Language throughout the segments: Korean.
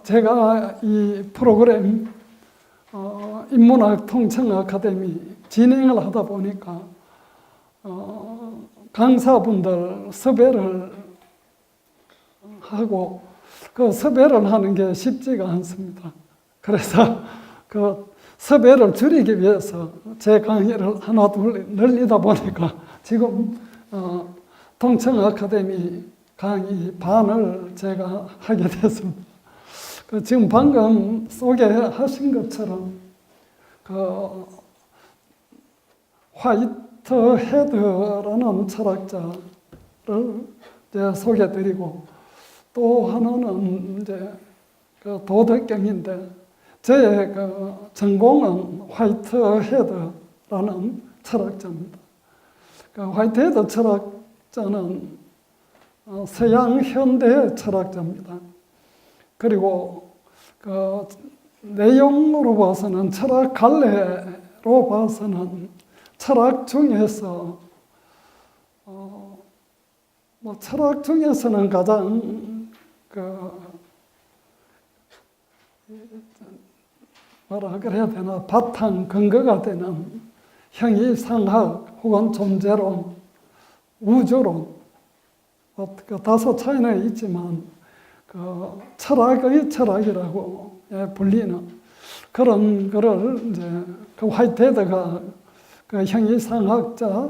제가 이 프로그램 인문학 통청 아카데미 진행을 하다 보니까 강사분들 섭외를 하고 그 섭외를 하는 게 쉽지가 않습니다. 그래서 그 섭외를 줄이기 위해서 제 강의를 하나 둘 늘리다 보니까 지금 통청 아카데미 강의 반을 제가 하게 됐습니다. 지금 방금 소개하신 것처럼 그 화이트 헤드라는 철학자를 이제 소개드리고 또 하나는 이제 그 도덕경인데 저의 그 전공은 화이트 헤드라는 철학자입니다. 그 화이트 헤드 철학자는 서양 현대 철학자입니다. 그리고 그 내용으로 봐서는 철학 갈래로 봐서는 철학 중에서 뭐 철학 중에서는 가장 뭐라 그래야 되나 바탕 근거가 되는 형이상학 혹은 존재론, 우주론 다소 차이는 있지만 그 철학의 철학이라고 불리는 그런 거를 이제 그 화이트헤드가 그 형이상학자,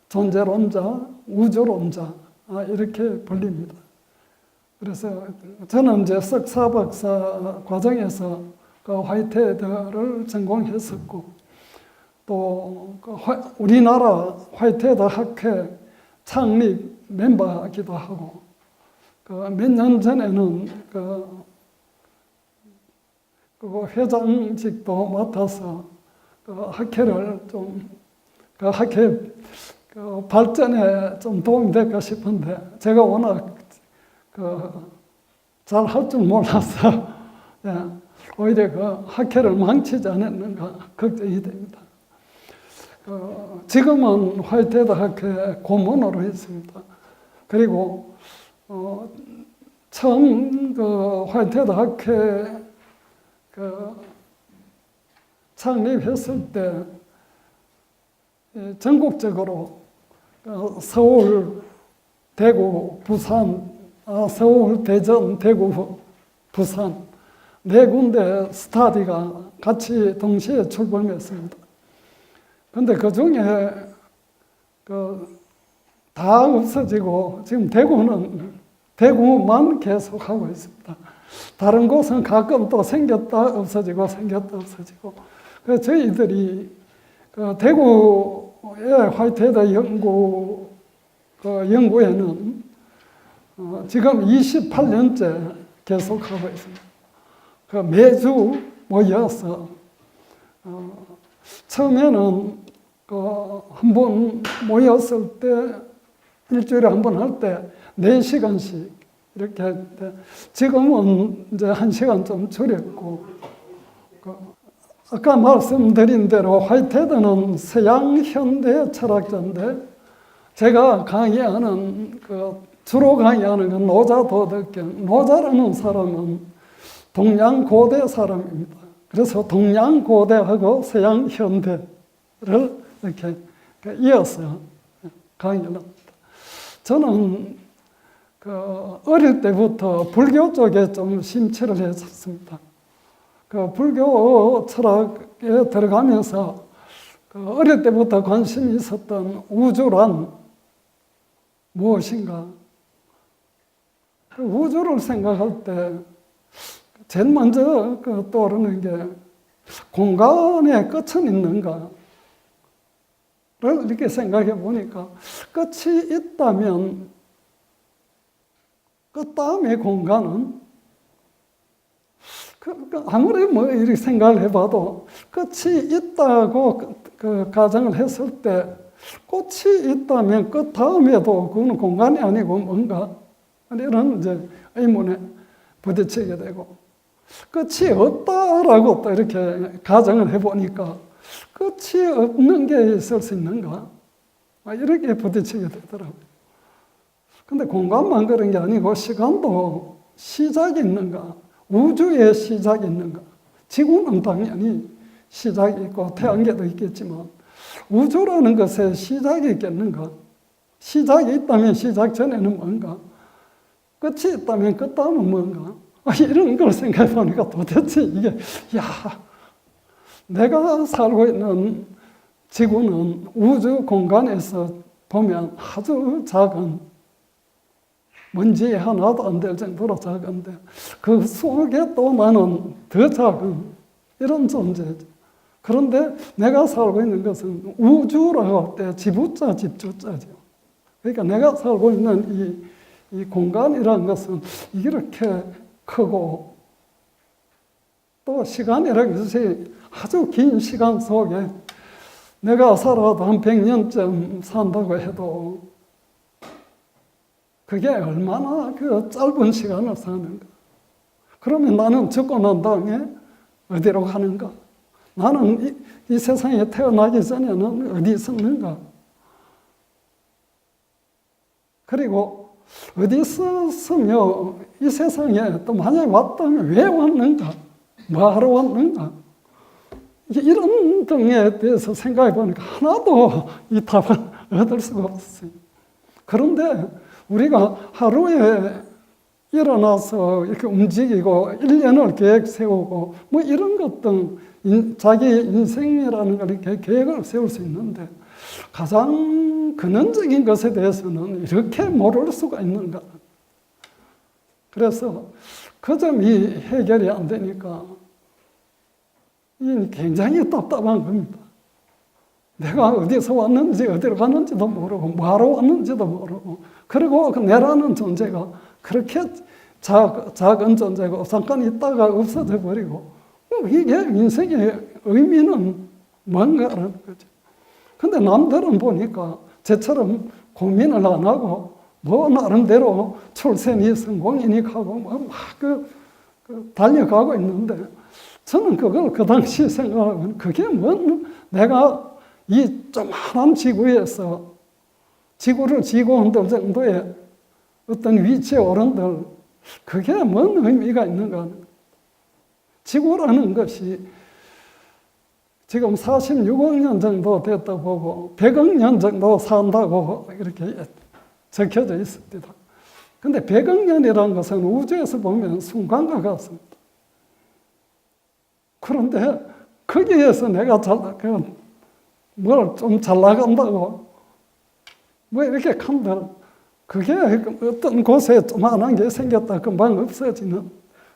존재론자, 우주론자 이렇게 불립니다. 그래서 저는 이제 석사 박사 과정에서 그 화이트헤드를 전공했었고 또 그 우리나라 화이트헤드 학회 창립 멤버이기도 하고 그 몇 년 전에는 그 회장직도 맡아서 그 학회를 좀 그 학회 그 발전에 좀 도움이 될까 싶은데 제가 워낙 잘 할 줄 몰라서 오히려 그 학회를 망치지 않았는가 걱정이 됩니다. 지금은 화이트헤드 학회 고문으로 있습니다. 그리고 처음 그 화이트헤드 학회 창립했을 때 전국적으로 서울, 대구, 부산, 서울, 대전, 대구, 부산 네 군데 스타디가 같이 동시에 출범했습니다. 그런데 그 중에 다 없어지고 지금 대구만 계속하고 있습니다. 다른 곳은 가끔 또 생겼다 없어지고 생겼다 없어지고 그래서 저희들이 대구의 화이트헤드 연구에는 지금 28년째 계속하고 있습니다. 매주 모여서 처음에는 한 번 모였을 때 일주일에 한 번 할 때 4시간씩 이렇게 했는데 지금은 이제 1시간 좀 줄였고 아까 말씀드린 대로 화이트헤드는 서양 현대 철학자인데 제가 강의하는 주로 강의하는 건 노자 도덕경. 노자라는 사람은 동양 고대 사람입니다. 그래서 동양 고대하고 서양 현대를 이렇게 이어서 강의를 합니다. 저는 어릴 때부터 불교 쪽에 좀 심취를 했었습니다. 불교 철학에 들어가면서 어릴 때부터 관심이 있었던 우주란 무엇인가? 우주를 생각할 때 제일 먼저 떠오르는 게 공간의 끝은 있는가? 를 이렇게 생각해 보니까 끝이 있다면 그 다음의 공간은 아무리 이렇게 생각을 해봐도 끝이 있다고 가정을 했을 때 꽃이 있다면 그 다음에도 그건 공간이 아니고 뭔가 이런 이제 의문에 부딪히게 되고 끝이 없다라고 또 이렇게 가정을 해보니까 끝이 없는 게 있을 수 있는가 이렇게 부딪히게 되더라고요. 근데 공간만 그런 게 아니고 시간도 시작이 있는가 우주에 시작이 있는가? 지구는 당연히 시작이 있고 태양계도 있겠지만 우주라는 것에 시작이 있겠는가? 시작이 있다면 시작 전에는 뭔가? 끝이 있다면 끝 다음은 뭔가? 이런 걸 생각해 보니까 도대체 이게 내가 살고 있는 지구는 우주 공간에서 보면 아주 작은 먼지 하나도 안 될 정도로 작은데 그 속에 또 나는 더 작은 이런 존재죠. 그런데 내가 살고 있는 것은 우주라고 할 때 지부자 집주자죠. 그러니까 내가 살고 있는 이 공간이라는 것은 이렇게 크고 또 시간이라는 것이 아주 긴 시간 속에 내가 살아도 한 100년쯤 산다고 해도 그게 얼마나 그 짧은 시간을 사는가. 그러면 나는 죽고 난 다음에 어디로 가는가? 나는 이 세상에 태어나기 전에는 어디 있었는가? 그리고 어디 있었으며 이 세상에 또 만약에 왔다면 왜 왔는가? 뭐하러 왔는가? 이런 등에 대해서 생각해 보니까 하나도 이 답을 얻을 수가 없어요. 그런데 우리가 하루에 일어나서 이렇게 움직이고 1년을 계획 세우고 뭐 이런 것 등 자기 인생이라는 걸 이렇게 계획을 세울 수 있는데 가장 근원적인 것에 대해서는 이렇게 모를 수가 있는가. 그래서 그 점이 해결이 안 되니까 굉장히 답답한 겁니다. 내가 어디서 왔는지 어디로 가는지도 모르고 뭐하러 왔는지도 모르고 그리고 그 내라는 존재가 그렇게 작은 존재고 잠깐 있다가 없어져 버리고 이게 인생의 의미는 뭔가라는 거죠. 근데 남들은 보니까 저처럼 고민을 안 하고 뭐 나름대로 출세니 성공이니 하고 막 달려가고 있는데 저는 그걸 그 당시 생각하면 그게 뭔 내가 이 조그마한 지구에서 지구를 지고 온들 정도의 어떤 위치에 오른들 그게 뭔 의미가 있는가. 지구라는 것이 지금 46억 년 정도 됐다 보고 100억 년 정도 산다고 이렇게 적혀져 있습니다. 근데 100억 년이라는 것은 우주에서 보면 순간과 같습니다. 그런데 거기에서 내가 뭘 좀 잘 나간다고 뭐 이렇게 한다. 그게 어떤 곳에 조그만한 게 생겼다 금방 없어지는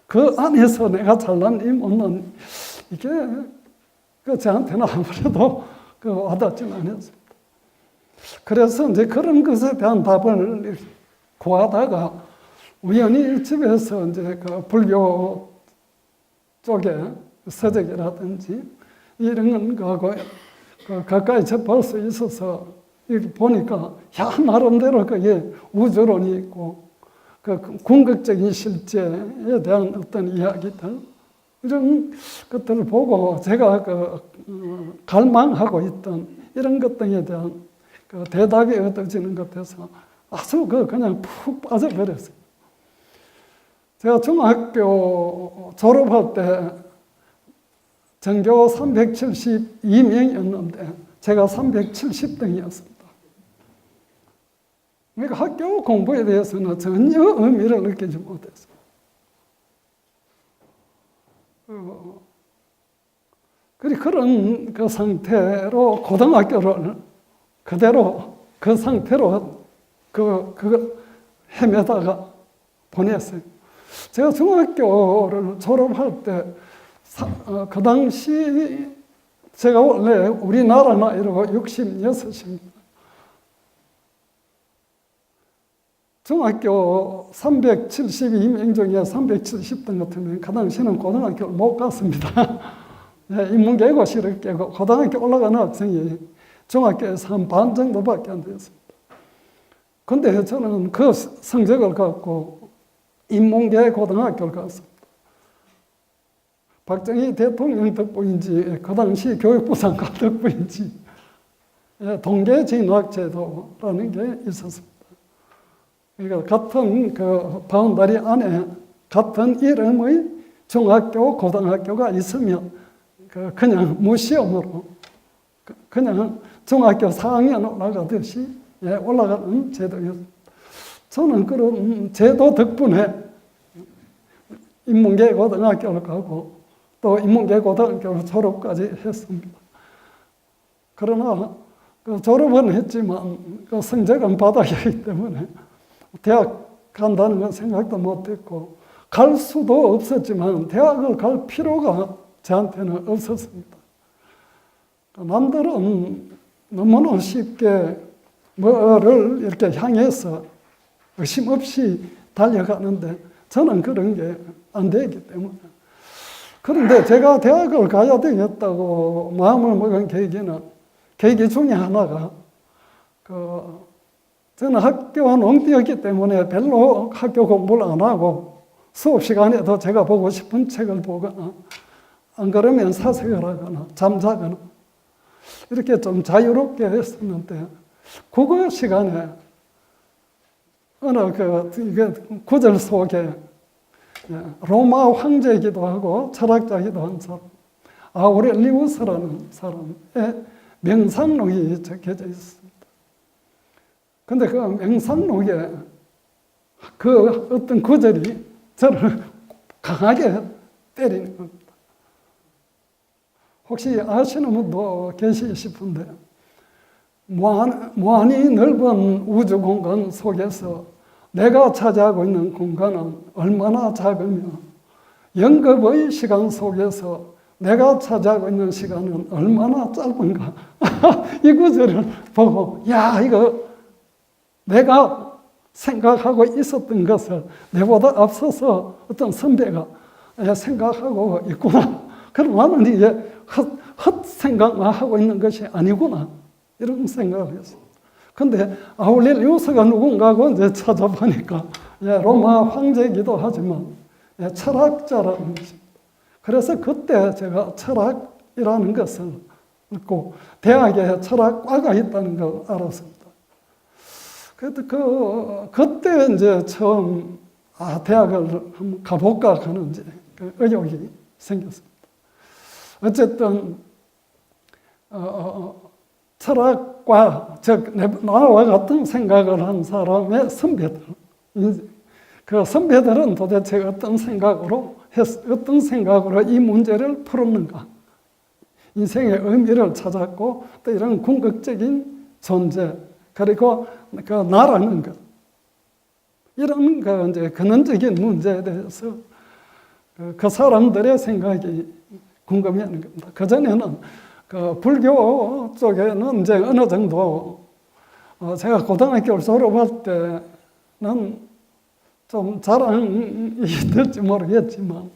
그 안에서 내가 잘난 이 못난 이게 저한테는 아무래도 와닿지는 않았습니다. 그래서 이제 그런 것에 대한 답을 구하다가 우연히 집에서 이제 그 불교 쪽에 서적이라든지 이런 거하고 가까이 접할 수 있어서 이렇게 보니까 나름대로 그게 우주론이 있고 그 궁극적인 실제에 대한 어떤 이야기들 이런 것들을 보고 제가 갈망하고 있던 이런 것 등에 대한 대답이 얻어지는 것 같아서 아주 그냥 푹 빠져버렸어요. 제가 중학교 졸업할 때 전교 372명이었는데 제가 370등이었습니다. 그러니까 학교 공부에 대해서는 전혀 의미를 느끼지 못했어요. 그런 그 상태로 고등학교를 그대로 그 상태로 헤매다가 보냈어요. 제가 중학교를 졸업할 때 그 당시 제가 원래 우리나라 나이로 66입니다. 중학교 372명 중에 370등 같으면 그 당시는 고등학교를 못 갔습니다. 인문계고 실을 깨고 고등학교 올라가는 학생이 중학교에서 한 반 정도밖에 안 되었습니다. 그런데 저는 그 성적을 갖고 인문계 고등학교를 갔습니다. 박정희 대통령 덕분인지 그 당시 교육부 장관 덕분인지 동계 진학제도라는 게 있었습니다. 그러니까 같은 그 바운다리 안에 같은 이름의 중학교, 고등학교가 있으면 그냥 무시험으로 그냥 중학교 4학년 올라가듯이 올라가는 제도였습니다. 저는 그런 제도 덕분에 인문계 고등학교를 가고 또 인문계 고등학교를 졸업까지 했습니다. 그러나 졸업은 했지만 성적은 바닥이기 때문에 대학 간다는 건 생각도 못했고 갈 수도 없었지만 대학을 갈 필요가 저한테는 없었습니다. 남들은 너무나 쉽게 뭐를 이렇게 향해서 의심 없이 달려가는데 저는 그런 게 안 되기 때문에. 그런데 제가 대학을 가야 되겠다고 마음을 먹은 계기 중에 하나가 저는 학교가 농띠였기 때문에 별로 학교 공부를 안 하고 수업 시간에도 제가 보고 싶은 책을 보거나 안 그러면 사색을 하거나 잠자거나 이렇게 좀 자유롭게 했었는데 국어 시간에 어느 구절 속에 로마 황제이기도 하고 철학자이기도 한 사람 아우렐리우스라는 사람의 명상록이 적혀져 있습니다. 근데 그 명상록에 그 어떤 구절이 저를 강하게 때리는 겁니다. 혹시 아시는 분도 계시 싶은데 무한히 넓은 우주 공간 속에서 내가 차지하고 있는 공간은 얼마나 작으며 영겁의 시간 속에서 내가 차지하고 있는 시간은 얼마나 짧은가. 이 구절을 보고 이거 내가 생각하고 있었던 것을 내보다 앞서서 어떤 선배가 생각하고 있구나. 그럼 나는 이제 헛생각만 하고 있는 것이 아니구나. 이런 생각을 했어요. 근데 아우렐리우스가 누군가고 이제 찾아보니까 로마 황제이기도 하지만 철학자라는 것입니다. 그래서 그때 제가 철학이라는 것을 듣고 대학에 철학과가 있다는 걸 알았습니다. 그때 이제 처음 대학을 한번 가볼까 하는 의욕이 생겼습니다. 어쨌든 철학과 즉 나와 같은 생각을 한 사람의 선배들, 그 선배들은 도대체 어떤 생각으로 이 문제를 풀었는가, 인생의 의미를 찾았고 또 이런 궁극적인 존재 그리고 그 나라는 것 이런 이제 근원적인 문제에 대해서 그 사람들의 생각이 궁금해하는 겁니다. 그 전에는 불교 쪽에는 이제 어느 정도 제가 고등학교를 졸업할 때는 좀 자랑이 될지 모르겠지만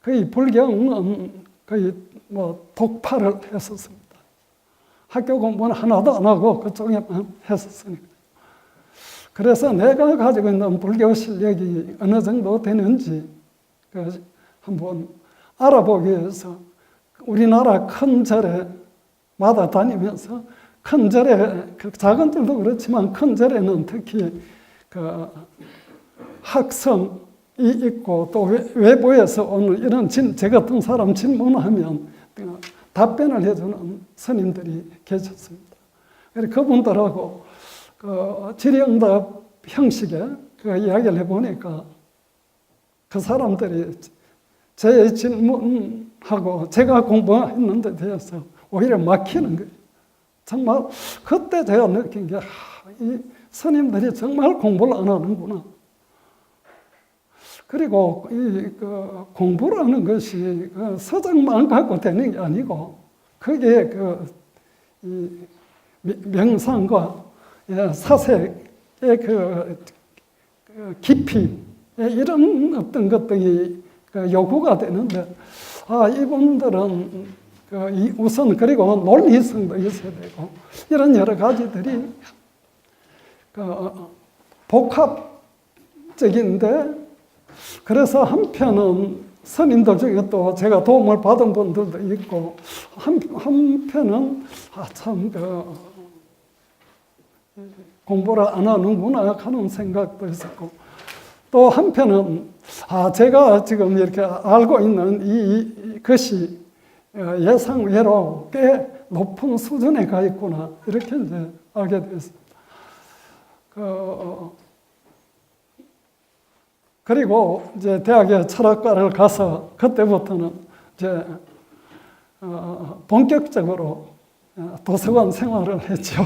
거의 불경은 거의 독파를 했었습니다. 학교 공부는 하나도 안 하고 그쪽에만 했었으니까. 그래서 내가 가지고 있는 불교 실력이 어느 정도 되는지 한번 알아보기 위해서 우리나라 큰 절에마다 다니면서 큰 절에 작은 절도 그렇지만 큰 절에는 특히 학성이 있고 또 외부에서 오는 이런 제 같은 사람 질문하면 답변을 해주는 스님들이 계셨습니다. 그래서 그분들하고 질의응답 형식의 이야기를 해보니까 그 사람들이 제 질문하고 제가 공부했는 데 대해서 오히려 막히는 거예요. 정말 그때 제가 느낀 게 이 스님들이 정말 공부를 안 하는구나. 그리고 공부를 하는 것이 서적만 갖고 되는 게 아니고 그게 이 명상과 사색의 깊이 이런 어떤 것들이 요구가 되는데 이분들은 우선 그리고 논리성도 있어야 되고 이런 여러 가지들이 복합적인데 그래서 한편은 스님들 중에 또 제가 도움을 받은 분들도 있고 한편은 참 공부를 안 하는구나 하는 생각도 있었고 또 한편은 제가 지금 이렇게 알고 있는 이것이 예상외로 꽤 높은 수준에 가 있구나 이렇게 이제 알게 됐습니다. 그리고 이제 대학에 철학과를 가서 그때부터는 이제 본격적으로 도서관 생활을 했죠.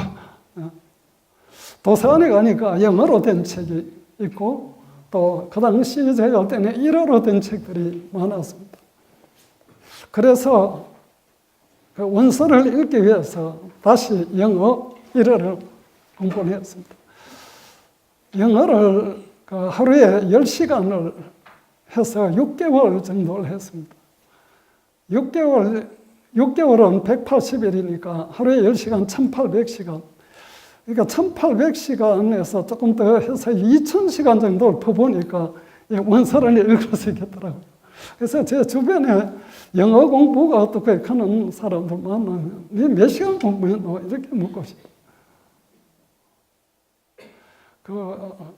도서관에 가니까 영어로 된 책이 있고 또 그 당시 제가 때는 일어로 된 책들이 많았습니다. 그래서 그 원서를 읽기 위해서 다시 영어 일어를 공부를 했습니다. 영어를 하루에 10시간을 해서 6개월 정도를 했습니다. 6개월은 180일이니까 하루에 10시간 1800시간. 그러니까 1800시간에서 조금 더 해서 2000시간 정도를 퍼보니까 원서를 읽을 수 있겠더라고요. 그래서 제 주변에 영어 공부가 어떻게 하는 사람들 만나면 네 몇 시간 공부했노? 이렇게 묻고 싶어요.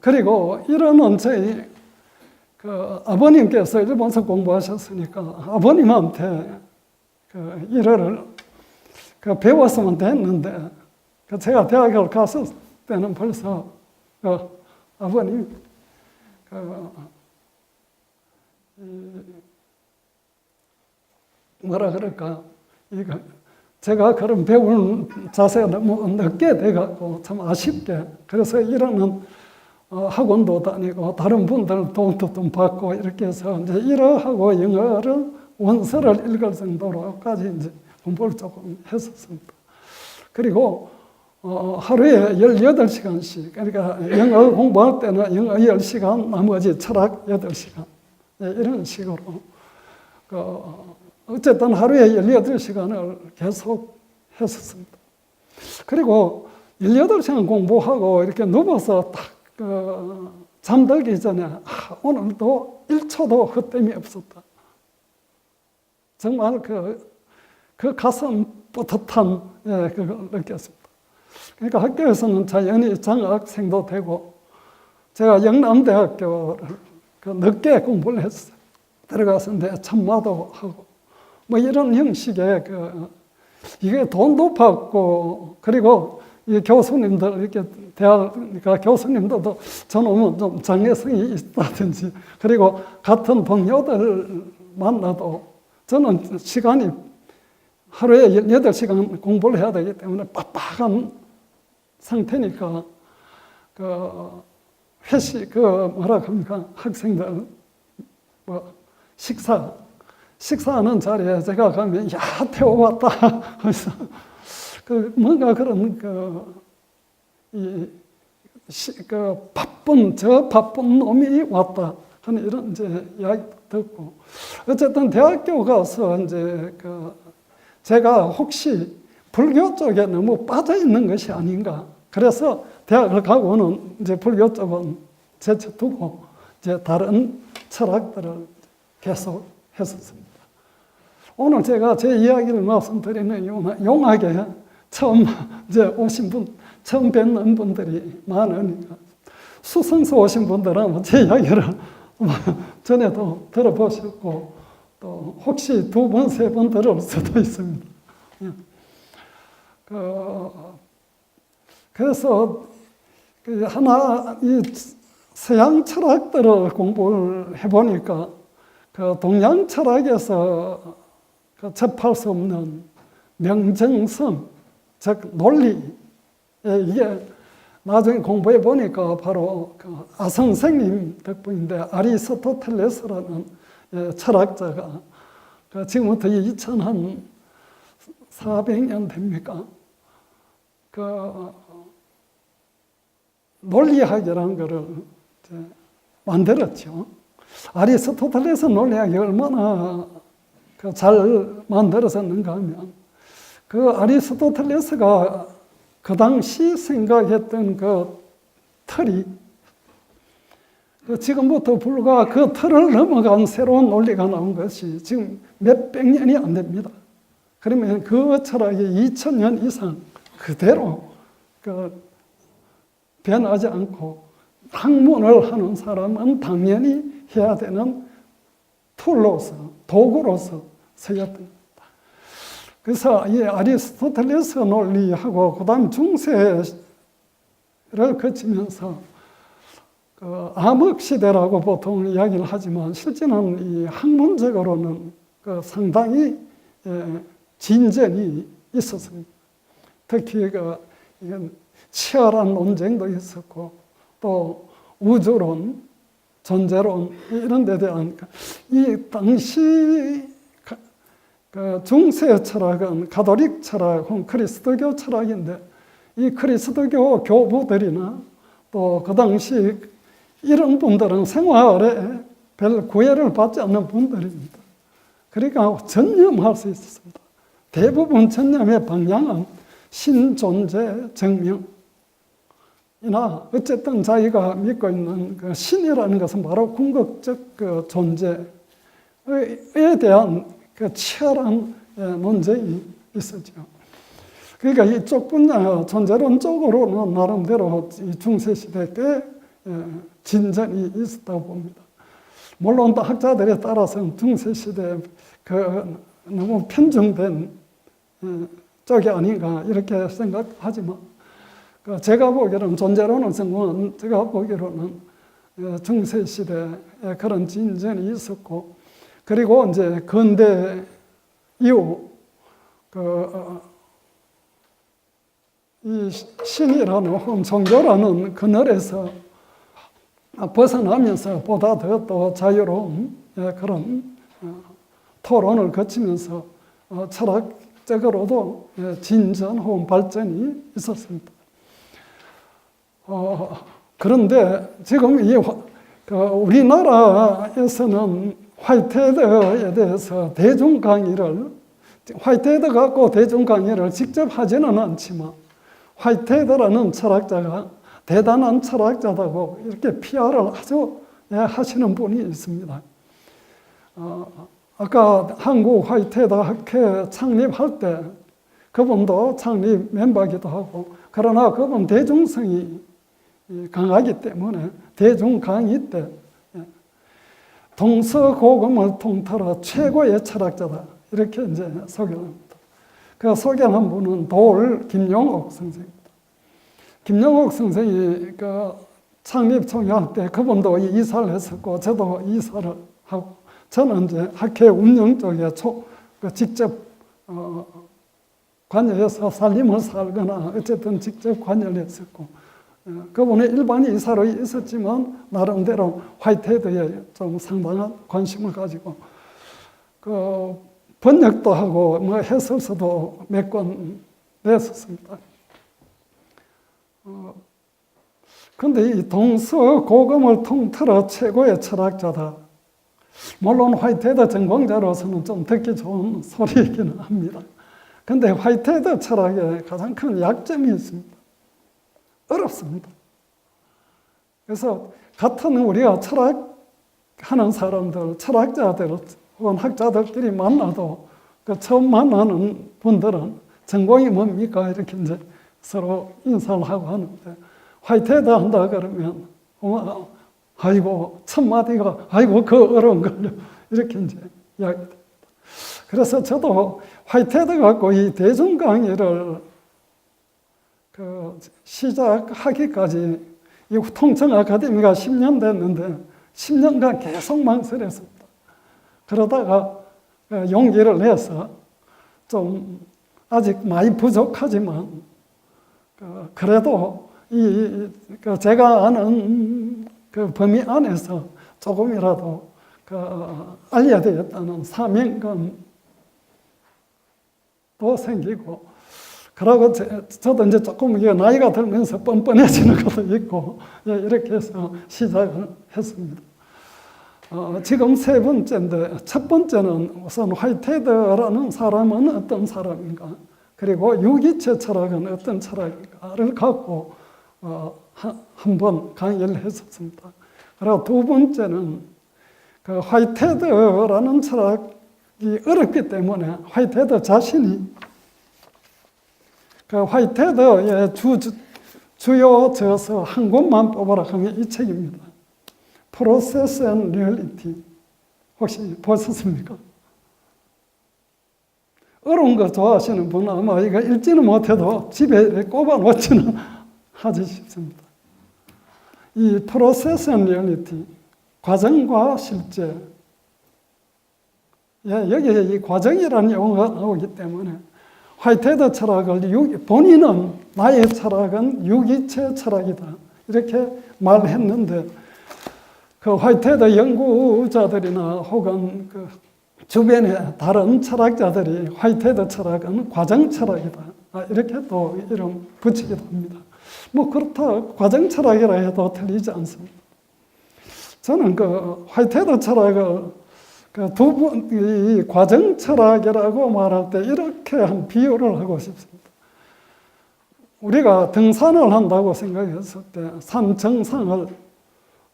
그리고 이런 저희 아버님께서 일본서 공부하셨으니까 아버님한테 일어를 배웠으면 됐는데 제가 대학을 갔을 때는 벌써 아버님 뭐라 그럴까 제가 그런 배울 자세가 너무 늦게 돼갖고 참 아쉽게 그래서 이러는 학원도 다니고 다른 분들 돈도 좀 받고 이렇게 해서 이제 일어하고 영어를 원서를 읽을 정도로까지 이제 공부를 조금 했었습니다. 그리고 하루에 18시간씩 그러니까 영어 공부할 때는 영어 10시간 나머지 철학 8시간 이런 식으로 어쨌든 하루에 18시간을 계속 했었습니다. 그리고 18시간 공부하고 이렇게 누워서 딱 잠들기 전에 오늘도 1초도 헛됨이 없었다. 정말 그 가슴 뿌듯한 그걸 느꼈습니다. 그러니까 학교에서는 자연히 장학생도 되고 제가 영남대학교를 늦게 공부를 했어요. 들어가서 참마도 하고 뭐 이런 형식의 이게 돈도 받고 그리고 이 교수님들 이렇게 대학니까 교수님들도 저놈은 좀 장애성이 있다든지 그리고 같은 동료들 만나도 저는 시간이 하루에 18시간 공부를 해야 되기 때문에 빡빡한 상태니까 회식 뭐라 합니까 학생들 식사하는 자리에 제가 가면 태워 왔다 그래서 뭔가 그런 바쁜 놈이 왔다 하는 이런 이제 이야기 듣고 어쨌든 대학교 가서 이제 제가 혹시 불교 쪽에 너무 빠져 있는 것이 아닌가 그래서 대학을 가고는 이제 불교 쪽은 제쳐두고 이제 다른 철학들을 계속 했었습니다. 오늘 제가 제 이야기를 말씀드리는 이유는 용하게 처음 이제 오신 분, 처음 뵙는 분들이 많으니까 수성서 오신 분들은 제 이야기를 전에도 들어보셨고 또 혹시 2번, 3번 들을 수도 있습니다. 그래서 이 서양 철학들을 공부를 해보니까 동양 철학에서 접할 수 없는 명정성, 즉 논리 이게 나중에 공부해 보니까 바로 아 선생님 덕분인데 아리스토텔레스라는 철학자가 지금부터 2400년 됩니까? 논리학이라는 것을 만들었죠. 아리스토텔레스 논리학이 얼마나 잘 만들어졌는가 하면 아리스토텔레스가 그 당시 생각했던 틀이 지금부터 불과 그 틀을 넘어간 새로운 논리가 나온 것이 지금 몇백 년이 안 됩니다. 그러면 그 철학이 2000년 이상 그대로 변하지 않고 학문을 하는 사람은 당연히 해야 되는 툴로서, 도구로서 쓰였던 겁니다. 그래서 이 아리스토텔레스 논리하고 그 다음 중세를 거치면서 그 암흑시대라고 보통 이야기를 하지만 실제는 이 학문적으로는 그 상당히 진전이 있었습니다. 특히 이건 치열한 논쟁도 있었고 또 우주론, 존재론 이런 데 대한 이 당시 그 중세 철학은 가톨릭 철학 혹은 그리스도교 철학인데 이 그리스도교 교부들이나 또 그 당시 이런 분들은 생활에 별 구애를 받지 않는 분들입니다. 그러니까 전념할 수 있었습니다. 대부분 전념의 방향은 신존재 증명이나 어쨌든 자기가 믿고 있는 그 신이라는 것은 바로 궁극적 그 존재에 대한 그 치열한 논쟁이 있었죠. 그러니까 이쪽 분야 존재론 쪽으로는 나름대로 이 중세 시대 때 진전이 있었다고 봅니다. 물론 또 학자들에 따라서는 중세 시대 그 너무 편중된 쪽이 아닌가 이렇게 생각하지만 제가 보기로는 존재론을 성공한 제가 보기로는 중세 시대에 그런 진전이 있었고 그리고 이제 근대 이후 이 신이라는 혹은 종교라는 그늘에서 벗어나면서 보다 더 또 자유로운 그런 토론을 거치면서 철학적으로도 진전 혹은 발전이 있었습니다. 그런데 지금 우리나라에서는 화이트헤드에 대해서 대중 강의를 화이트헤드 갖고 대중 강의를 직접 하지는 않지만 화이트헤드라는 철학자가 대단한 철학자다고 이렇게 PR을 아주 하시는 분이 있습니다. 아까 한국 화이트헤드 학회 창립할 때 그분도 창립 멤버이기도 하고 그러나 그분 대중성이 강하기 때문에 대중 강의 때 동서고금을 통틀어 최고의 철학자다 이렇게 이제 소개합니다. 그 소개한 분은 돌 김용옥 선생입니다. 김용옥 선생이 그 창립 총회할 때 그분도 이사를 했었고 저도 이사를 하고 저는 이제 학회 운영 쪽에 직접 관여해서 살림을 살거나 어쨌든 직접 관여를 했었고 그분은 일반 이사로 있었지만 나름대로 화이트헤드에 좀 상당한 관심을 가지고 그 번역도 하고 뭐 해설서도 몇 권 냈었습니다. 그런데 이 동서고금을 통틀어 최고의 철학자다. 물론 화이트헤드 전공자로서는 좀 듣기 좋은 소리이기는 합니다. 그런데 화이트헤드 철학에 가장 큰 약점이 있습니다. 어렵습니다. 그래서 같은 우리가 철학하는 사람들, 철학자들 혹은 학자들끼리 만나도 그 처음 만나는 분들은 전공이 뭡니까? 이렇게 이제 서로 인사를 하고 하는데 화이트헤드 한다 그러면 아이고 첫 마디가 아이고 그 어려운 걸요 이렇게 이제 이야기합니다. 그래서 저도 화이트헤드 갖고 이 대중 강의를 시작하기까지 이 통청 아카데미가 10년 됐는데 10년간 계속 망설였습니다. 그러다가 용기를 내서 좀 아직 많이 부족하지만 그래도 제가 아는 그 범위 안에서 조금이라도 알려야 되겠다는 사명감도 생기고 그러고 저도 이제 조금 나이가 들면서 뻔뻔해지는 것도 있고 이렇게 해서 시작을 했습니다. 지금 세 번째인데 첫 번째는 우선 화이트헤드라는 사람은 어떤 사람인가 그리고 유기체 철학은 어떤 철학인가를 갖고 한번 강의를 했었습니다. 그리고 두 번째는 그 화이트헤드라는 철학이 어렵기 때문에 화이트헤드 자신이 그 화이트헤드의 주요 저서 한 곳만 뽑아라 하면 이 책입니다. Process and Reality. 혹시 보셨습니까? 어려운 거 좋아하시는 분은 아마 이거 읽지는 못해도 집에 꼽아 놓지는 하지 싶습니다. 이 Process and Reality, 과정과 실제. 여기에 이 과정이라는 용어가 나오기 때문에 화이트헤드 철학을 본인은 나의 철학은 유기체 철학이다 이렇게 말했는데 그 화이트헤드 연구자들이나 혹은 그 주변의 다른 철학자들이 화이트헤드 철학은 과정 철학이다 이렇게 또 이름 붙이기도 합니다. 뭐 그렇다 과정 철학이라 해도 틀리지 않습니다. 저는 그 화이트헤드 철학을 그 두 분, 이 과정 철학이라고 말할 때 이렇게 한 비유를 하고 싶습니다. 우리가 등산을 한다고 생각했을 때, 산 정상을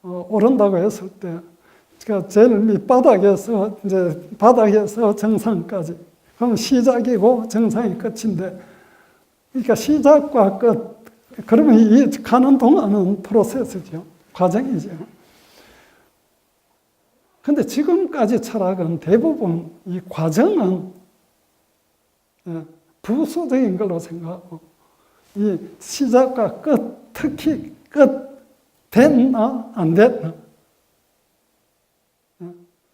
오른다고 했을 때, 그러니까 제일 밑바닥에서 이제 바닥에서 정상까지, 그럼 시작이고 정상이 끝인데, 그러니까 시작과 끝, 그러면 이 가는 동안은 프로세스죠, 과정이죠. 근데 지금까지 철학은 대부분 이 과정은 부수적인 걸로 생각하고 이 시작과 끝, 특히 끝 됐나 안 됐나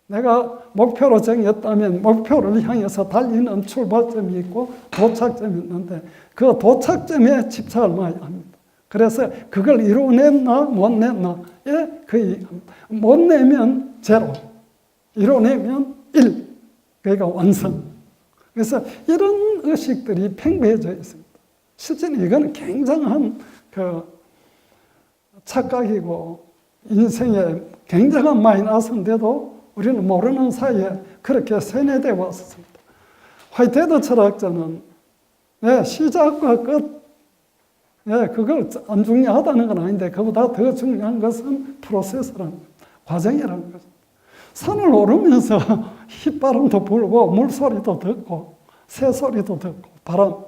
내가 목표로 정했다면 목표를 향해서 달리는 출발점이 있고 도착점이 있는데 그 도착점에 집착을 많이 합니다. 그래서 그걸 이뤄냈나 못 냈나에 거의 못 내면 제로, 이뤄내면 1, 그러니까 완성. 그래서 이런 의식들이 팽배해져 있습니다. 실제는 이거는 굉장한 그 착각이고 인생에 굉장한 마이너스인데도 우리는 모르는 사이에 그렇게 세뇌되어 왔습니다. 화이트헤드 철학자는 시작과 끝, 그걸 안 중요하다는 건 아닌데 그보다 더 중요한 것은 프로세스라는 것, 과정이라는 것입니다. 산을 오르면서 휘바람도 불고 물소리도 듣고 새소리도 듣고 바람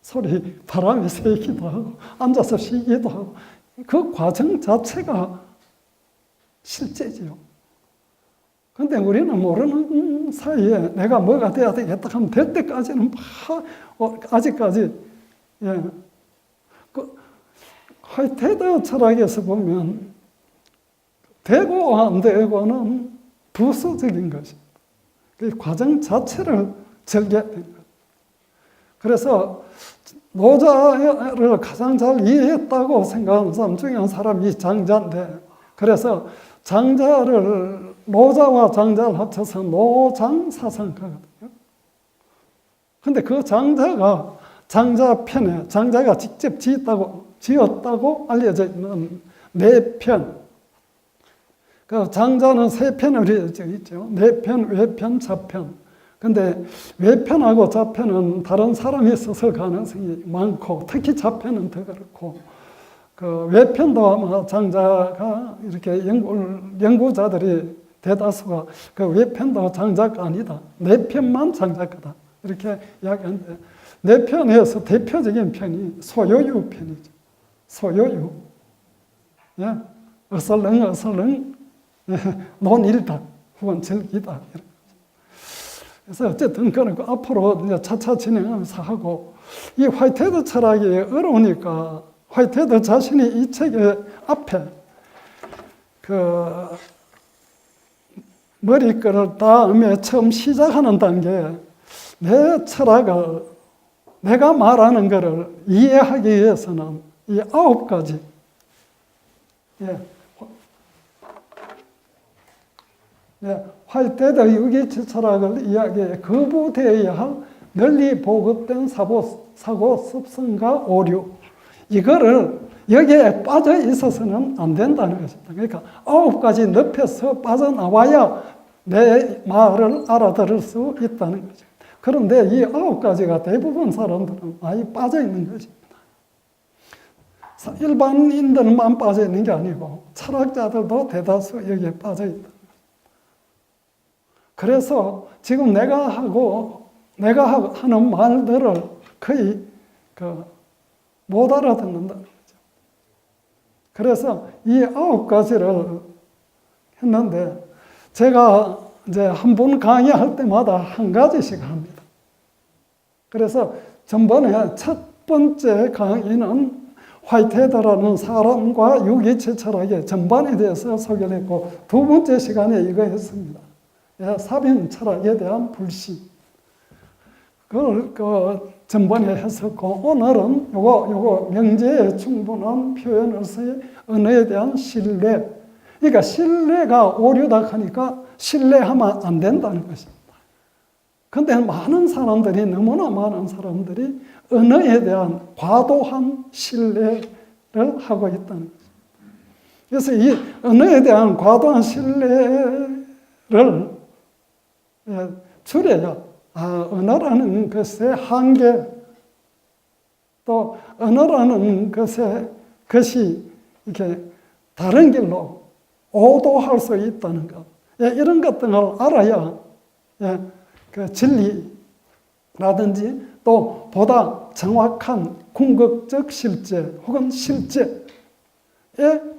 소리, 바람이 새기도 하고 앉아서 쉬기도 하고 그 과정 자체가 실제지요. 근데 우리는 모르는 사이에 내가 뭐가 돼야 되겠다 하면 될 때까지는 아직까지 그 화이트헤드 철학에서 보면 되고 안 되고는 부수적인 것입니다. 그 과정 자체를 즐겨야 되는 것. 그래서 노자를 가장 잘 이해했다고 생각하는 사람 중에 한 사람이 장자인데 그래서 장자를 노자와 장자를 합쳐서 노장사상가거든요. 근데 그 장자가 장자편에 장자가 직접 지었다고 알려져 있는 4편. 그 장자는 3편을 이루어져 있죠. 4편, 외편, 좌편. 근데 외편하고 좌편은 다른 사람이 써서 가능성이 많고 특히 좌편은 더 그렇고 그 외편도 아마 장자가 이렇게 연구자들이 대다수가 그 외편도 장자가 아니다. 4편만 장자가다. 이렇게 이야기하는데 4편에서 대표적인 편이 소요유 편이죠. 소요유. 예. 어설렁 논일다 혹은 즐기다. 그래서 어쨌든 그런 거 앞으로 이제 차차 진행하면서 하고 이 화이트헤드 철학이 어려우니까 화이트헤드 자신이 이 책의 앞에 그 머리글을 다음에 처음 시작하는 단계에 내 철학을 내가 말하는 것을 이해하기 위해서는 이 9가지 화이트헤드 유기체 철학을 이야기해 거부되어야 할 널리 보급된 사고 습성과 오류 이거를 여기에 빠져 있어서는 안 된다는 것입니다. 그러니까 9가지 늪에서 빠져나와야 내 말을 알아들을 수 있다는 거죠. 그런데 이 9가지가 대부분 사람들은 많이 빠져 있는 것입니다. 일반인들만 빠져 있는 게 아니고 철학자들도 대다수 여기에 빠져 있다. 그래서 지금 내가 하는 말들을 거의 못 알아듣는다는 거죠. 그래서 이 9가지를 했는데 제가 이제 한 번 강의할 때마다 한 가지씩 합니다. 그래서 전번에 첫 번째 강의는 화이트헤드라는 사람과 유기체 철학의 전반에 대해서 소개를 했고, 두 번째 시간에 이거 했습니다. 사변 철학에 대한 불신. 그걸 전번에 했었고, 오늘은 요거 명제에 충분한 표현으로서의 언어에 대한 신뢰. 그러니까 신뢰가 오류다 하니까 신뢰하면 안 된다는 것입니다. 근데 너무나 많은 사람들이 언어에 대한 과도한 신뢰를 하고 있다는 거죠. 그래서 이 언어에 대한 과도한 신뢰를 줄여야 언어라는 것의 한계, 또 언어라는 것이 이렇게 다른 길로 오도할 수 있다는 것, 이런 것들을 알아야 그 진리라든지 또 보다 정확한 궁극적 실제 혹은 실제에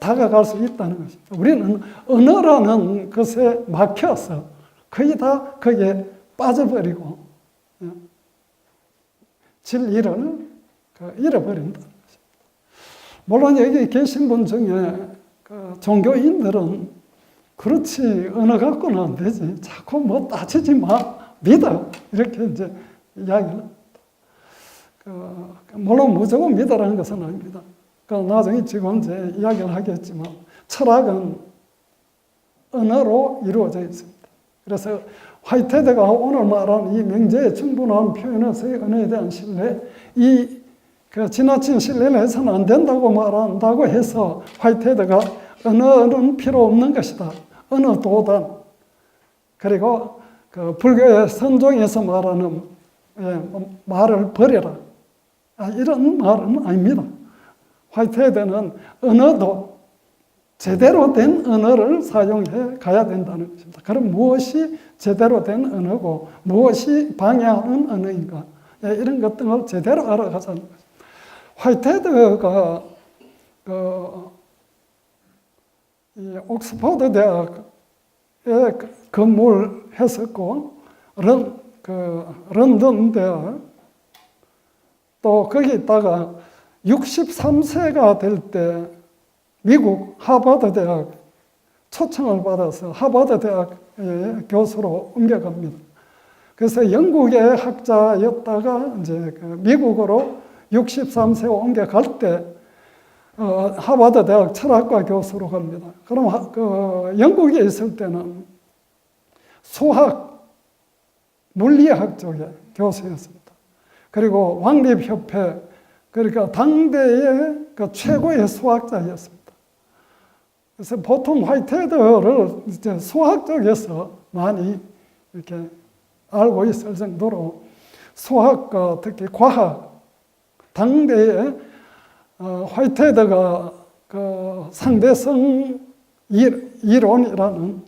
다가갈 수 있다는 것입니다. 우리는 언어라는 것에 막혀서 거의 다 거기에 빠져버리고 진리를 잃어버린다는 것입니다. 물론 여기 계신 분 중에 종교인들은 그렇지, 언어 갖고는 안 되지, 자꾸 뭐 따지지 마, 믿어, 이렇게 이제 이야기를 합니다. 물론 무조건 믿으라는 것은 아닙니다. 나중에 지금 이제 이야기를 하겠지만 철학은 언어로 이루어져 있습니다. 그래서 화이트헤드가 오늘 말한 이 명제에 충분한 표현에서의 언어에 대한 신뢰, 지나친 신뢰를 해서는 안 된다고 말한다고 해서 화이트헤드가 언어는 필요 없는 것이다, 언어 도단, 그리고 불교의 선종에서 말하는 말을 버려라, 이런 말은 아닙니다. 화이트헤드는 언어도 제대로 된 언어를 사용해 가야 된다는 것입니다. 그럼 무엇이 제대로 된 언어고 무엇이 방해하는 언어인가, 이런 것들을 제대로 알아가자는 것입니다. 화이트헤드가 이 옥스퍼드 대학에 근무했었고, 런던 대학, 또 거기 있다가 63세가 될 때 미국 하버드 대학 초청을 받아서 하버드 대학의 교수로 옮겨갑니다. 그래서 영국의 학자였다가 이제 미국으로 63세 옮겨갈 때 하버드 대학 철학과 교수로 갑니다. 그럼 영국에 있을 때는 수학, 물리학 쪽의 교수였습니다. 그리고 왕립협회, 그러니까 당대의 최고의 수학자였습니다. 그래서 보통 화이트헤드를 이제 수학 쪽에서 많이 이렇게 알고 있을 정도로 수학과 특히 과학, 당대의 화이트헤드가 상대성 이론이라는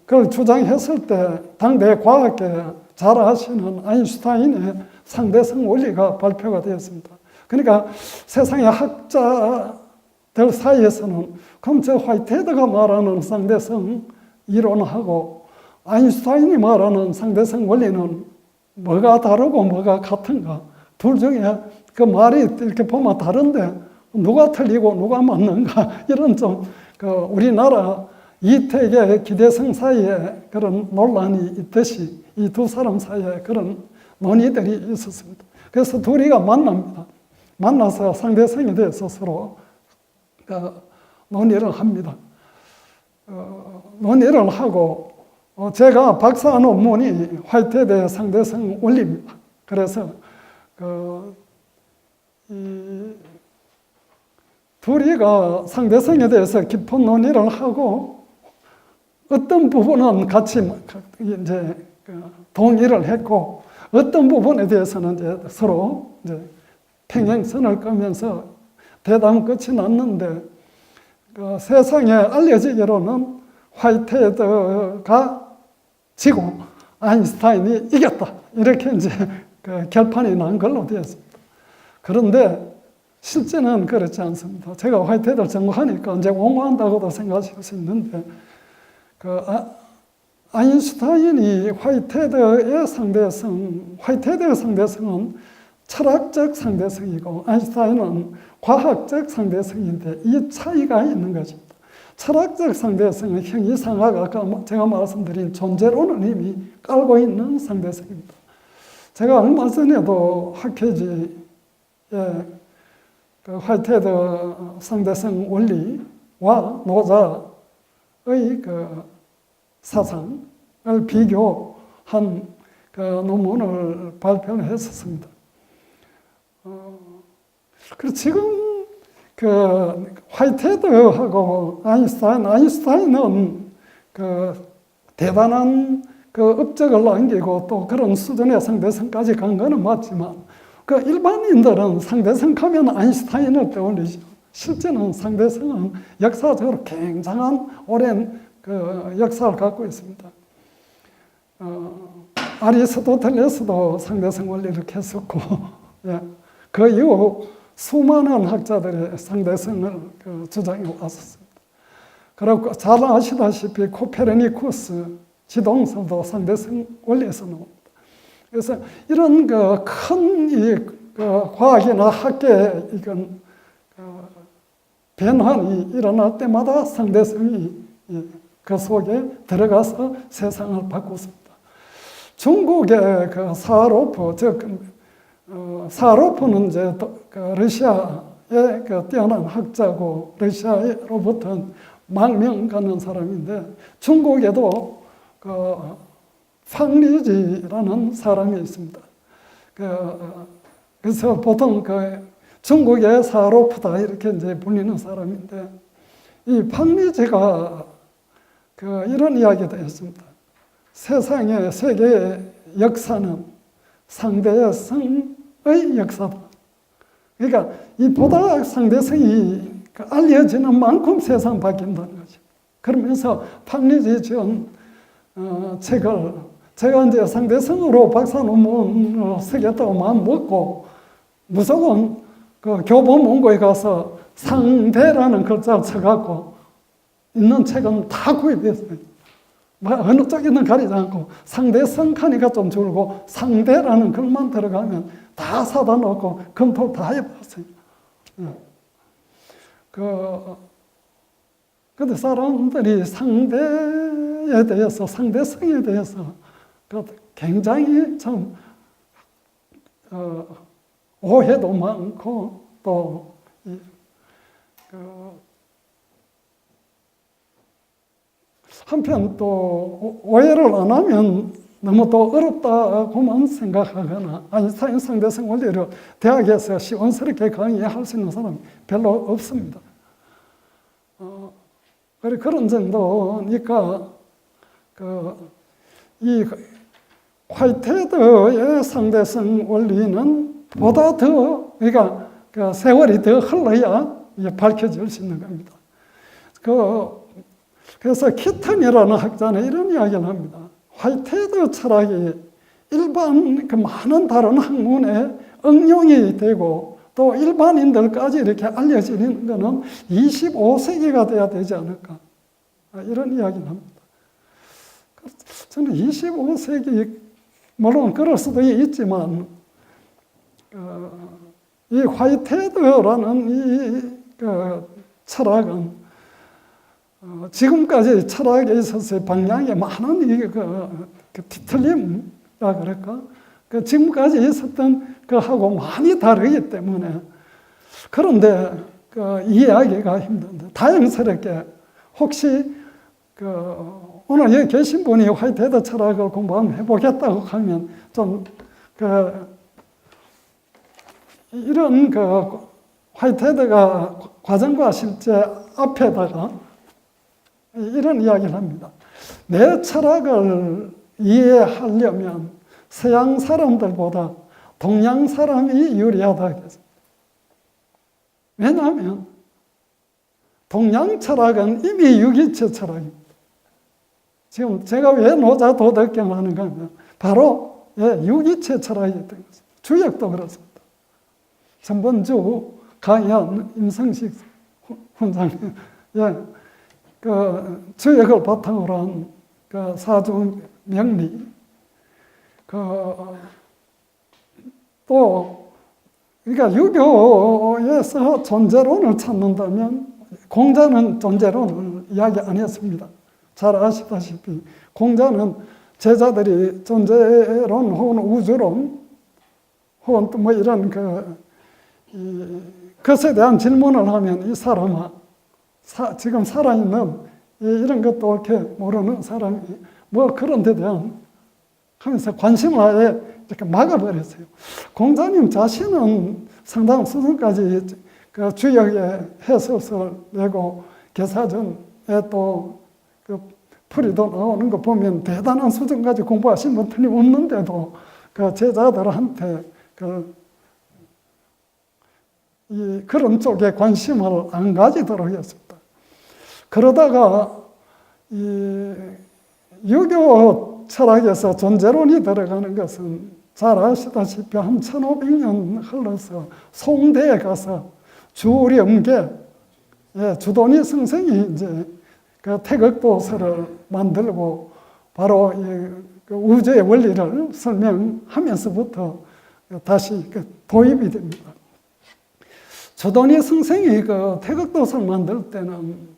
그걸 주장했을 때 당대 과학계 잘 아시는 아인슈타인의 상대성 원리가 발표가 되었습니다. 그러니까 세상의 학자들 사이에서는 그럼 저 화이트헤드가 말하는 상대성 이론하고 아인슈타인이 말하는 상대성 원리는 뭐가 다르고 뭐가 같은가? 둘 중에 그 말이 이렇게 보면 다른데 누가 틀리고 누가 맞는가? 이런 좀 우리나라 이택의 기대성 사이에 그런 논란이 있듯이 이 두 사람 사이에 그런 논의들이 있었습니다. 그래서 둘이가 만납니다. 만나서 상대성에 대해서 서로 논의를 합니다. 논의를 하고 제가 박사한 논문이 화이트헤드의 상대성 원리입니다. 그래서 둘이가 상대성에 대해서 깊은 논의를 하고 어떤 부분은 같이 이제 동의를 했고 어떤 부분에 대해서는 이제 서로 이제 평행선을 끄면서 대담 끝이 났는데 세상에 알려지기로는 화이트헤드가 지고 아인슈타인이 이겼다, 이렇게 이제 결판이 난 걸로 되었습니다. 그런데 실제는 그렇지 않습니다. 제가 화이트헤드를 전공하니까 이제 옹호한다고도 생각하실 수 있는데, 아인슈타인이 화이트헤드의 상대성은 철학적 상대성이고, 아인슈타인은 과학적 상대성인데, 이 차이가 있는 것입니다. 철학적 상대성은 형이상학, 아까 제가 말씀드린 존재론을 이미 깔고 있는 상대성입니다. 제가 얼마 전에도 학회지에 화이트헤드 상대성 원리와 노자의 사상을 비교한 논문을 발표를 했었습니다. 그리고 지금 화이트헤드하고 아인슈타인은 대단한 업적을 남기고 또 그런 수준의 상대성까지 간 거는 맞지만, 일반인들은 상대성 하면 아인슈타인을 떠올리죠. 실제는 상대성은 역사적으로 굉장한 오랜 역사를 갖고 있습니다. 아리스토텔레스도 상대성 원리를 했었고, 예, 그 이후 수많은 학자들의 상대성을 주장해 왔었습니다. 그리고 잘 아시다시피 코페르니쿠스 지동설도 상대성 원리에서 나옵니다. 그래서 이런 큰 과학이나 학계의 이건 변환이 일어날 때마다 상대성이 그 속에 들어가서 세상을 바꿨습니다. 중국의 사하로프, 사하로프는 이제 러시아의 뛰어난 학자고 러시아로부터 망명 가는 사람인데, 중국에도 팡리지라는 사람이 있습니다. 그래서 보통 중국의 사하로프다 이렇게 이제 불리는 사람인데, 이 팡리지가 이런 이야기도 했습니다. 세상의 세계의 역사는 상대성의 역사다. 그러니까 이 보다 상대성이 알려지는 만큼 세상 바뀐다는 거죠. 그러면서 팡리지 지은 책을 제가 이제 상대성으로 박사 논문을 쓰겠다고 마음 먹고 무조건 교본 원고에 가서 상대라는 글자를 쳐갖고 있는 책은 다 구입했어요. 어느 쪽에는 가리지 않고 상대성 하니까 좀 줄고 상대라는 글만 들어가면 다 사다 놓고 검토 다 해봤어요. 근데 사람들이 상대에 대해서, 상대성에 대해서 굉장히 좀 오해도 많고 또 한편 또 오해를 안 하면 너무 또 어렵다고만 생각하거나, 아인슈타인 상대성 원리를 대학에서 시원스럽게 강의할 수 있는 사람이 별로 없습니다. 그런 정도니까 이 화이트헤드의 상대성 원리는 보다 더, 그러니까 세월이 더 흘러야 밝혀질 수 있는 겁니다. 그래서 키튼이라는 학자는 이런 이야기를 합니다. 화이트헤드 철학이 일반 많은 다른 학문에 응용이 되고 또 일반인들까지 이렇게 알려지는 것은 25세기가 돼야 되지 않을까, 이런 이야기를 합니다. 저는 25세기, 물론 그럴 수도 있지만 이 화이트헤드라는 이 철학은 지금까지 철학에 있어서 방향에 많은 뒤틀림이라 그럴까? 지금까지 있었던 그하고 많이 다르기 때문에, 그런데 이해하기가 힘든데, 다행스럽게 혹시 오늘 여기 계신 분이 화이트헤드 철학을 공부 한번 해보겠다고 하면 좀 이런 화이트헤드가 과정과 실제 앞에다가 이런 이야기를 합니다. 내 철학을 이해하려면 서양 사람들보다 동양 사람이 유리하다 했습니다. 왜냐하면 동양 철학은 이미 유기체 철학입니다. 지금 제가 왜 노자 도덕경을 하는가 하면 바로 유기체 철학이었던 것입니다. 주역도 그렇습니다. 전번주 강의한 임성식 훈장님, 그 주역을 바탕으로 한 그 사주 명리, 또 그러니까 유교에서 존재론을 찾는다면 공자는 존재론을 이야기 안 했습니다. 잘 아시다시피 공자는 제자들이 존재론 혹은 우주론 혹은 또 뭐 이런 것에 대한 질문을 하면 이 사람아, 지금 살아있는 이런 것도 이렇게 모르는 사람이 뭐 그런 데 대한 하면서 관심을 아예 이렇게 막아버렸어요. 공자님 자신은 상당 수준까지 그 주역의 해설서를 내고 개사전에 또 그 풀이도 나오는 거 보면 대단한 수준까지 공부하신 분 틀림없는데도 그 제자들한테 그런 쪽에 관심을 안 가지도록 했습니다. 그러다가 이 유교 철학에서 존재론이 들어가는 것은 잘 아시다시피 한 1500년 흘러서 송대에 가서 주렴계, 주도니 선생이 이제 그 태극도서를 만들고 바로 그 우주의 원리를 설명하면서부터 다시 도입이 됩니다. 주도니 선생이 그 태극도서를 만들 때는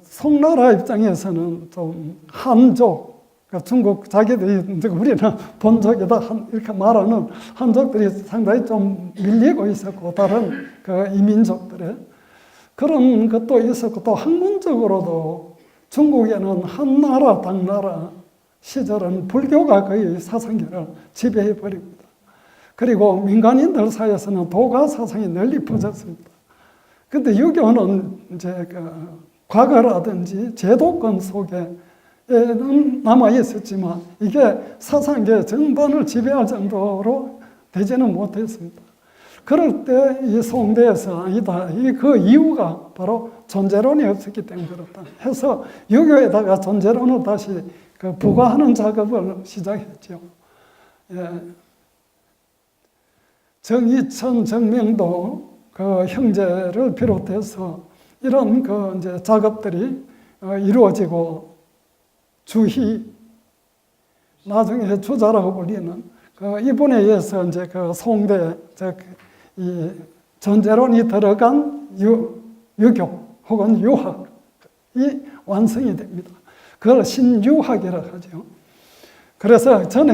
송나라 입장에서는 좀 한족, 중국 자기들이 우리는 본족이다 이렇게 말하는 한족들이 상당히 좀 밀리고 있었고 다른 그 이민족들의 그런 것도 있었고 또 학문적으로도 중국에는 한나라, 당나라 시절은 불교가 거의 사상계를 지배해 버립니다. 그리고 민간인들 사이에서는 도가 사상이 널리 퍼졌습니다. 근데 유교는 이제 과거라든지 제도권 속에는 남아 있었지만 이게 사상계 전반을 지배할 정도로 되지는 못했습니다. 그럴 때 이 송대에서 아니다. 그 이유가 바로 존재론이 없었기 때문에 그렇다 해서 유교에다가 존재론을 다시 부과하는 작업을 시작했죠. 정이천, 정명도 그 형제를 비롯해서 이런 이제 작업들이 이루어지고 주희, 나중에 주자라고 불리는 이분에 의해서 이제 송대, 이 존재론이 들어간 유교 혹은 유학이 완성이 됩니다. 그걸 신유학이라고 하죠. 그래서 전에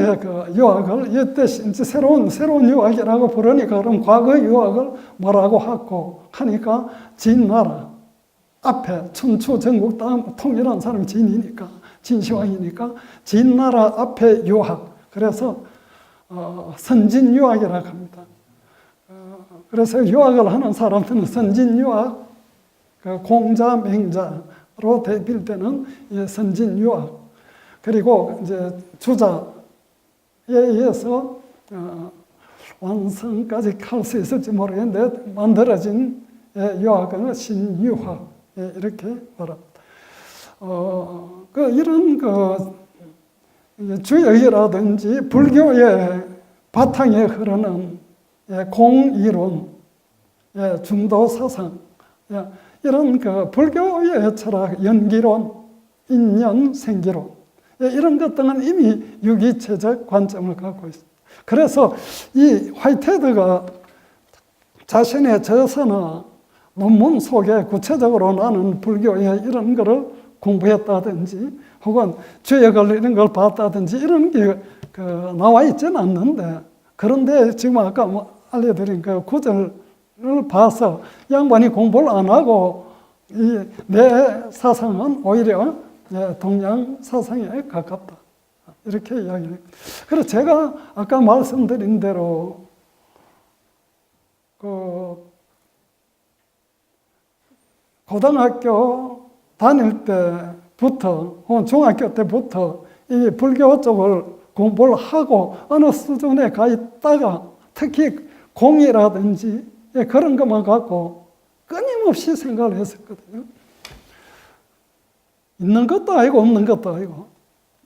유학을 이때 이제 새로운 유학이라고 부르니까 그럼 과거 유학을 뭐라고 하니까 진나라 앞에 춘추 전국 다음 통일한 사람이 진이니까 진시황이니까 진나라 앞에 유학 그래서 선진유학이라고 합니다. 그래서 유학을 하는 사람들은 선진유학, 공자, 맹자로 대필되는 선진유학 그리고 이제 주자에 의해서 완성까지 할 수 있을지 모르겠는데 만들어진 유학은 신유학 이렇게 말합니다. 이런 주역이라든지 불교의 바탕에 흐르는 공이론, 중도 사상, 이런 불교의 철학, 연기론, 인연, 생기론 이런 것들은 이미 유기체적 관점을 갖고 있습니다. 그래서 이 화이트헤드가 자신의 저서나 논문 속에 구체적으로 나는 불교의 이런 거를 공부했다든지 혹은 주역을 이런 걸 봤다든지 이런 게 나와 있지는 않는데 그런데 지금 아까 알려드린 구절을 봐서 양반이 공부를 안 하고 내 사상은 오히려 동양 사상에 가깝다. 이렇게 이야기해요. 그래서 제가 아까 말씀드린 대로 고등학교 다닐 때부터 혹은 중학교 때부터 이 불교 쪽을 공부를 하고 어느 수준에 가 있다가 특히 공이라든지 그런 것만 갖고 끊임없이 생각을 했었거든요. 있는 것도 아니고 없는 것도 아니고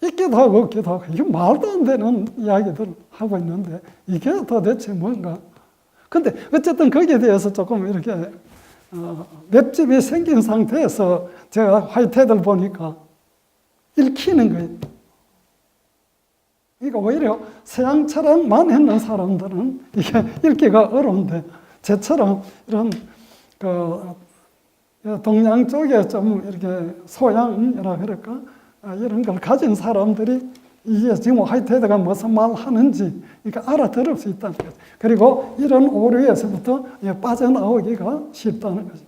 있기도 하고 없기도 하고 이게 말도 안 되는 이야기들 하고 있는데 이게 도대체 뭔가 근데 어쨌든 거기에 대해서 조금 이렇게 맵집이 생긴 상태에서 제가 화이트헤드를 보니까 읽히는 거예요. 그러니까 오히려 서양 철학만 했는 사람들은 이게 읽기가 어려운데 저처럼 이런 동양 쪽에 좀 이렇게 소양이라 그럴까 이런 걸 가진 사람들이 이게 지금 화이트헤드가 무슨 말 하는지 그러니까 알아들을 수 있다는 거죠. 그리고 이런 오류에서부터 빠져나오기가 쉽다는 거죠.